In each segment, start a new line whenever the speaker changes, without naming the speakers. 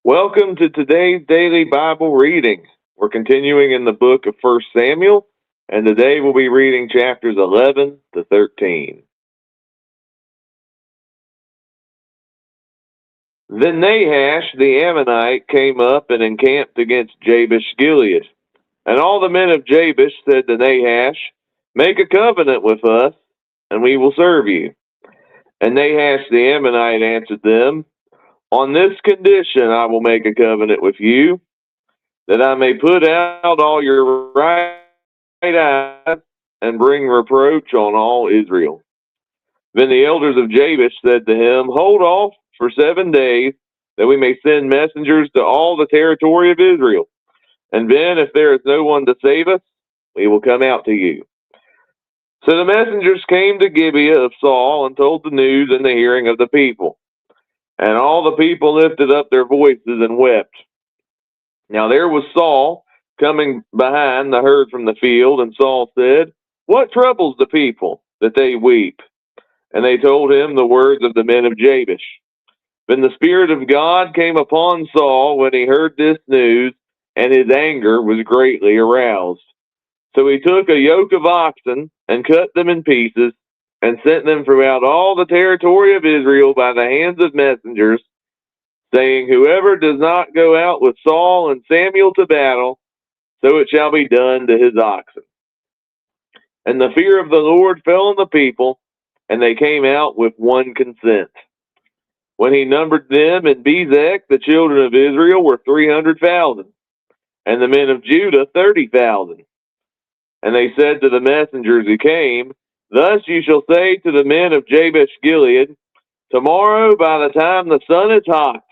Welcome to today's daily Bible reading. We're continuing in the book of 1 Samuel, and today we'll be reading chapters 11 to 13. Then Nahash the Ammonite came up and encamped against Jabesh Gilead. And all the men of Jabesh said to Nahash, "Make a covenant with us, and we will serve you." And Nahash the Ammonite answered them, "On this condition I will make a covenant with you, that I may put out all your right eyes and bring reproach on all Israel." Then the elders of Jabesh said to him, "Hold off for 7 days, that we may send messengers to all the territory of Israel. And then, if there is no one to save us, we will come out to you." So the messengers came to Gibeah of Saul and told the news in the hearing of the people. And all the people lifted up their voices and wept. Now there was Saul coming behind the herd from the field, and Saul said, "What troubles the people, that they weep?" And they told him the words of the men of Jabesh. Then the Spirit of God came upon Saul when he heard this news, and his anger was greatly aroused. So he took a yoke of oxen and cut them in pieces, and sent them throughout all the territory of Israel by the hands of messengers, saying, "Whoever does not go out with Saul and Samuel to battle, so it shall be done to his oxen." And the fear of the Lord fell on the people, and they came out with one consent. When he numbered them in Bezek, the children of Israel were 300,000, and the men of Judah 30,000. And they said to the messengers who came, "Thus you shall say to the men of Jabesh Gilead, Tomorrow by the time the sun is hot,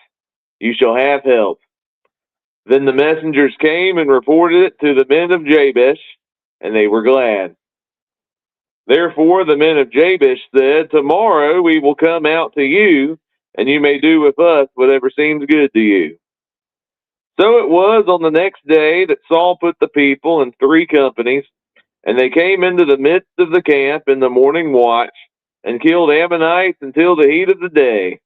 you shall have help." Then the messengers came and reported it to the men of Jabesh, and they were glad. Therefore the men of Jabesh said, "Tomorrow we will come out to you, and you may do with us whatever seems good to you." So it was on the next day that Saul put the people in 3 companies, and they came into the midst of the camp in the morning watch, and killed Ammonites until the heat of the day.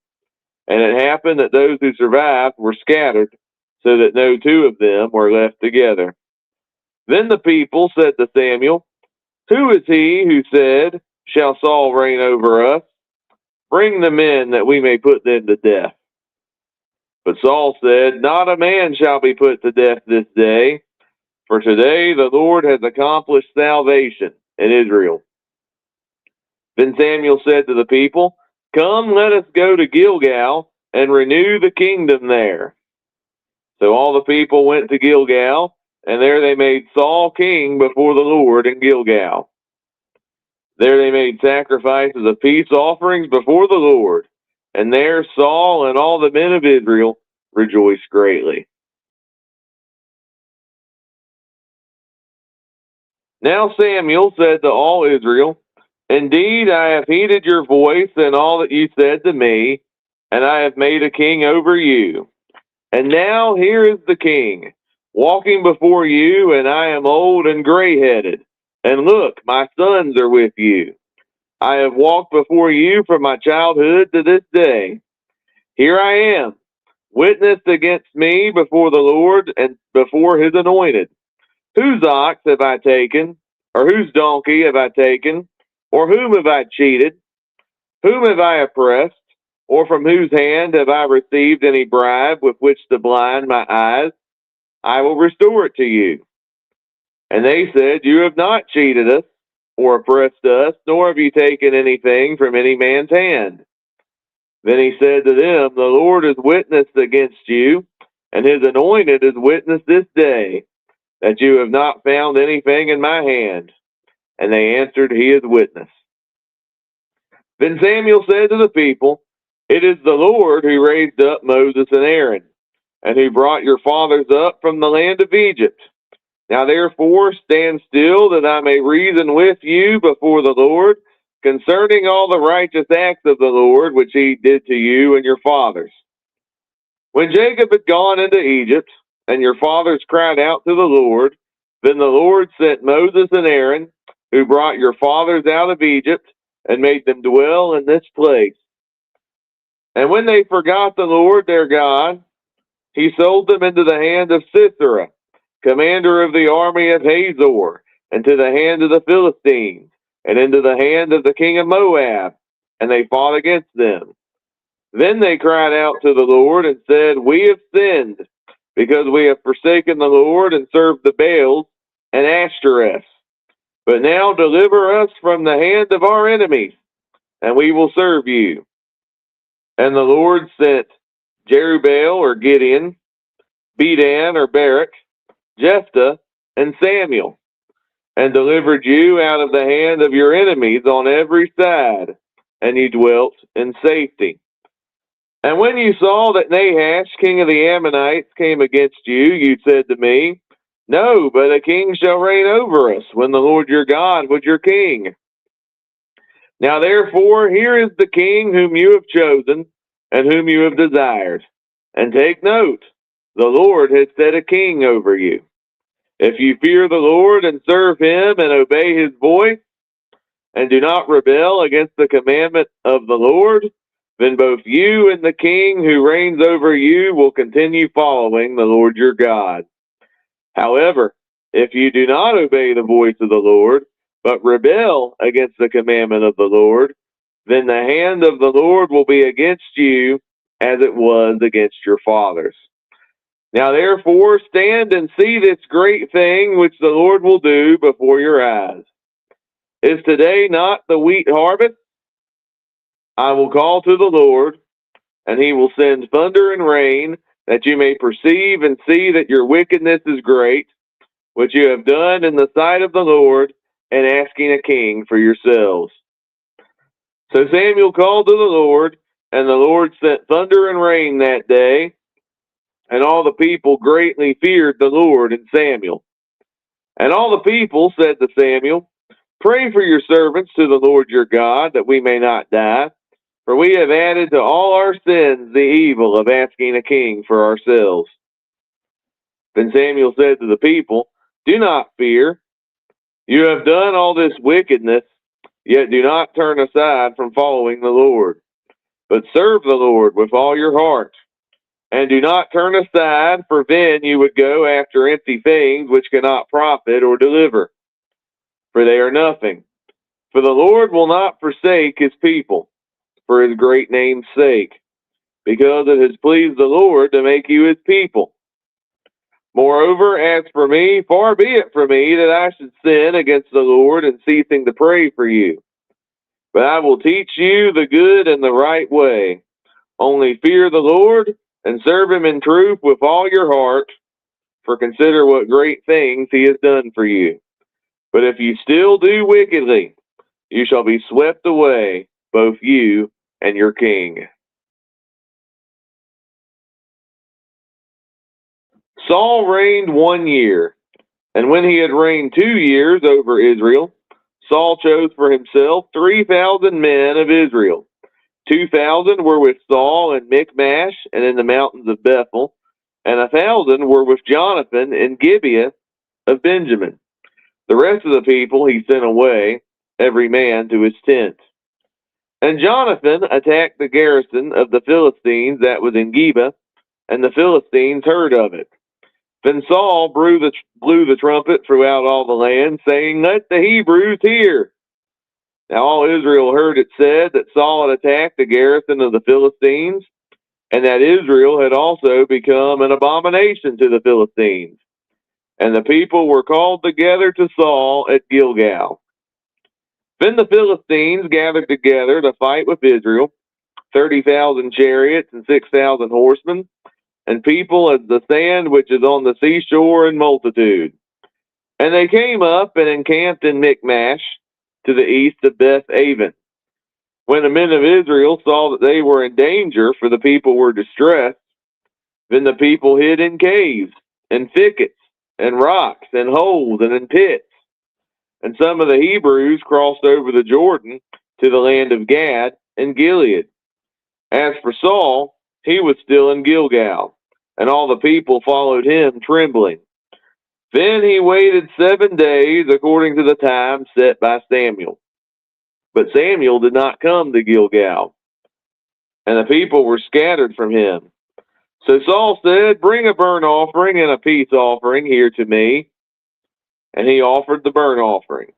And it happened that those who survived were scattered, so that no two of them were left together. Then the people said to Samuel, "Who is he who said, 'Shall Saul reign over us?' Bring the men that we may put them to death." But Saul said, "Not a man shall be put to death this day, for today the Lord has accomplished salvation in Israel." Then Samuel said to the people, "Come, let us go to Gilgal and renew the kingdom there." So all the people went to Gilgal, and there they made Saul king before the Lord in Gilgal. There they made sacrifices of peace offerings before the Lord, and there Saul and all the men of Israel rejoiced greatly. Now Samuel said to all Israel, "Indeed, I have heeded your voice and all that you said to me, and I have made a king over you. And now here is the king, walking before you, and I am old and gray-headed. And look, my sons are with you. I have walked before you from my childhood to this day. Here I am, witnessed against me before the Lord and before his anointed. Whose ox have I taken, or whose donkey have I taken, or whom have I cheated? Whom have I oppressed? Or from whose hand have I received any bribe with which to blind my eyes? I will restore it to you." And they said, "You have not cheated us, or oppressed us, nor have you taken anything from any man's hand." Then he said to them, "The Lord is witness against you, and his anointed is witness this day, that you have not found anything in my hand." And they answered, "He is witness." Then Samuel said to the people, "It is the Lord who raised up Moses and Aaron, and who brought your fathers up from the land of Egypt. Now therefore stand still, that I may reason with you before the Lord concerning all the righteous acts of the Lord which he did to you and your fathers. When Jacob had gone into Egypt, and your fathers cried out to the Lord, then the Lord sent Moses and Aaron, who brought your fathers out of Egypt, and made them dwell in this place. And when they forgot the Lord their God, he sold them into the hand of Sisera, commander of the army of Hazor, and to the hand of the Philistines, and into the hand of the king of Moab, and they fought against them. Then they cried out to the Lord and said, We have sinned, because we have forsaken the Lord and served the Baals and Ashtoreths. But now deliver us from the hand of our enemies, and we will serve you. And the Lord sent Jerubbaal or Gideon, Bedan or Barak, Jephthah, and Samuel, and delivered you out of the hand of your enemies on every side, and you dwelt in safety. And when you saw that Nahash, king of the Ammonites, came against you, you said to me, No, but a king shall reign over us, when the Lord your God was your king. Now therefore, here is the king whom you have chosen, and whom you have desired. And take note, the Lord has set a king over you. If you fear the Lord and serve him and obey his voice, and do not rebel against the commandment of the Lord, then both you and the king who reigns over you will continue following the Lord your God. However, if you do not obey the voice of the Lord, but rebel against the commandment of the Lord, then the hand of the Lord will be against you as it was against your fathers. Now therefore stand and see this great thing which the Lord will do before your eyes. Is today not the wheat harvest? I will call to the Lord, and he will send thunder and rain, that you may perceive and see that your wickedness is great, which you have done in the sight of the Lord, and asking a king for yourselves. So Samuel called to the Lord, and the Lord sent thunder and rain that day, and all the people greatly feared the Lord and Samuel. And all the people said to Samuel, Pray for your servants to the Lord your God, that we may not die. For we have added to all our sins the evil of asking a king for ourselves. Then Samuel said to the people, Do not fear. You have done all this wickedness, yet do not turn aside from following the Lord, but serve the Lord with all your heart. And do not turn aside, for then you would go after empty things which cannot profit or deliver, for they are nothing. For the Lord will not forsake his people, for his great name's sake, because it has pleased the Lord to make you his people. Moreover, as for me, far be it from me that I should sin against the Lord in ceasing to pray for you. But I will teach you the good and the right way. Only fear the Lord and serve him in truth with all your heart, for consider what great things he has done for you. But if you still do wickedly, you shall be swept away, both you and your king. Saul reigned 1 year, and when he had reigned 2 years over Israel, Saul chose for himself 3,000 men of Israel. 2,000 were with Saul in Michmash and in the mountains of Bethel, and 1,000 were with Jonathan in Gibeah of Benjamin. The rest of the people he sent away, every man to his tent. And Jonathan attacked the garrison of the Philistines that was in Geba, and the Philistines heard of it. Then Saul blew the trumpet throughout all the land, saying, Let the Hebrews hear. Now all Israel heard it said that Saul had attacked the garrison of the Philistines, and that Israel had also become an abomination to the Philistines. And the people were called together to Saul at Gilgal. Then the Philistines gathered together to fight with Israel, 30,000 chariots and 6,000 horsemen, and people as the sand which is on the seashore in multitude. And they came up and encamped in Michmash, to the east of Beth-aven. When the men of Israel saw that they were in danger, for the people were distressed, then the people hid in caves, and thickets, and rocks, and holes, and in pits. And some of the Hebrews crossed over the Jordan to the land of Gad and Gilead. As for Saul, he was still in Gilgal, and all the people followed him trembling. Then he waited 7 days according to the time set by Samuel. But Samuel did not come to Gilgal, and the people were scattered from him. So Saul said, "Bring a burnt offering and a peace offering here to me." And he offered the burnt offering.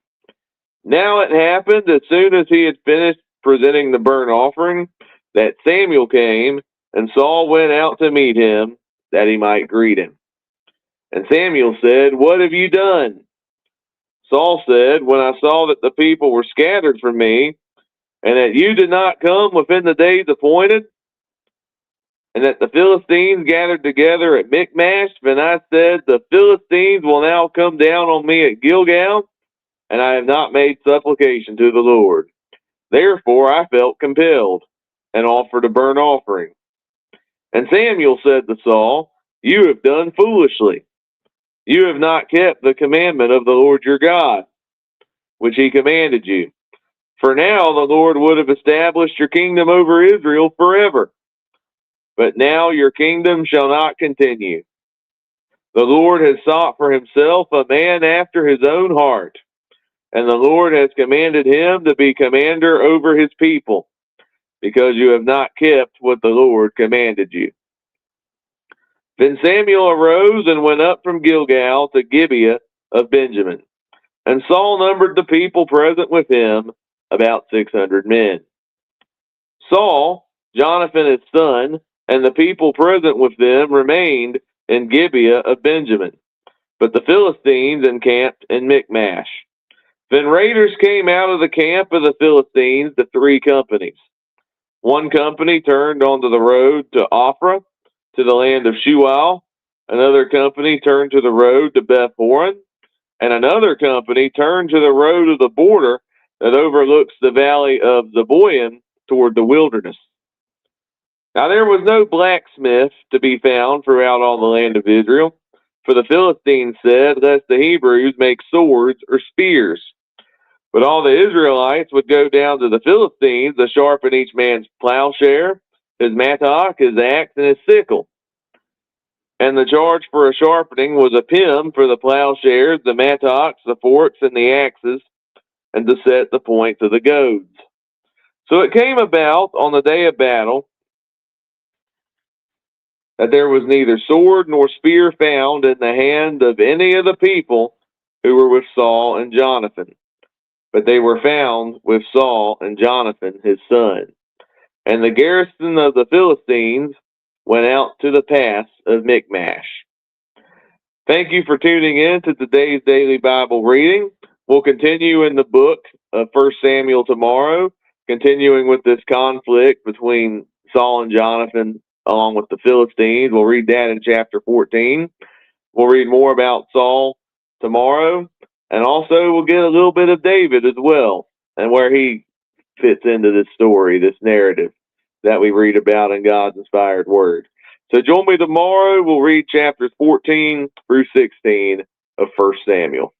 Now it happened, as soon as he had finished presenting the burnt offering, that Samuel came, and Saul went out to meet him, that he might greet him. And Samuel said, "What have you done?" Saul said, "When I saw that the people were scattered from me, and that you did not come within the days appointed, and that the Philistines gathered together at Michmash, then I said, the Philistines will now come down on me at Gilgal, and I have not made supplication to the Lord. Therefore I felt compelled, and offered a burnt offering." And Samuel said to Saul, "You have done foolishly. You have not kept the commandment of the Lord your God, which he commanded you. For now the Lord would have established your kingdom over Israel forever. But now your kingdom shall not continue. The Lord has sought for himself a man after his own heart, and the Lord has commanded him to be commander over his people, because you have not kept what the Lord commanded you." Then Samuel arose and went up from Gilgal to Gibeah of Benjamin. And Saul numbered the people present with him, about 600 men. Saul, Jonathan his son, and the people present with them remained in Gibeah of Benjamin, but the Philistines encamped in Michmash. Then raiders came out of the camp of the Philistines to 3 companies. One company turned onto the road to Ophrah, to the land of Shual. Another company turned to the road to Beth-horon, and another company turned to the road of the border that overlooks the valley of Zeboim toward the wilderness. Now there was no blacksmith to be found throughout all the land of Israel, for the Philistines said, "Lest the Hebrews make swords or spears." But all the Israelites would go down to the Philistines to sharpen each man's plowshare, his mattock, his axe, and his sickle. And the charge for a sharpening was a pim for the plowshares, the mattocks, the forks, and the axes, and to set the points of the goads. So it came about on the day of battle that there was neither sword nor spear found in the hand of any of the people who were with Saul and Jonathan, but they were found with Saul and Jonathan his son. And the garrison of the Philistines went out to the pass of Michmash. Thank you for tuning in to today's daily Bible reading. We'll continue in the book of 1 Samuel tomorrow, continuing with this conflict between Saul and Jonathan along with the Philistines. We'll read that in chapter 14. We'll read more about Saul tomorrow, and also we'll get a little bit of David as well, and where he fits into this story, this narrative that we read about in God's inspired word. So join me tomorrow. We'll read chapters 14 through 16 of 1 Samuel.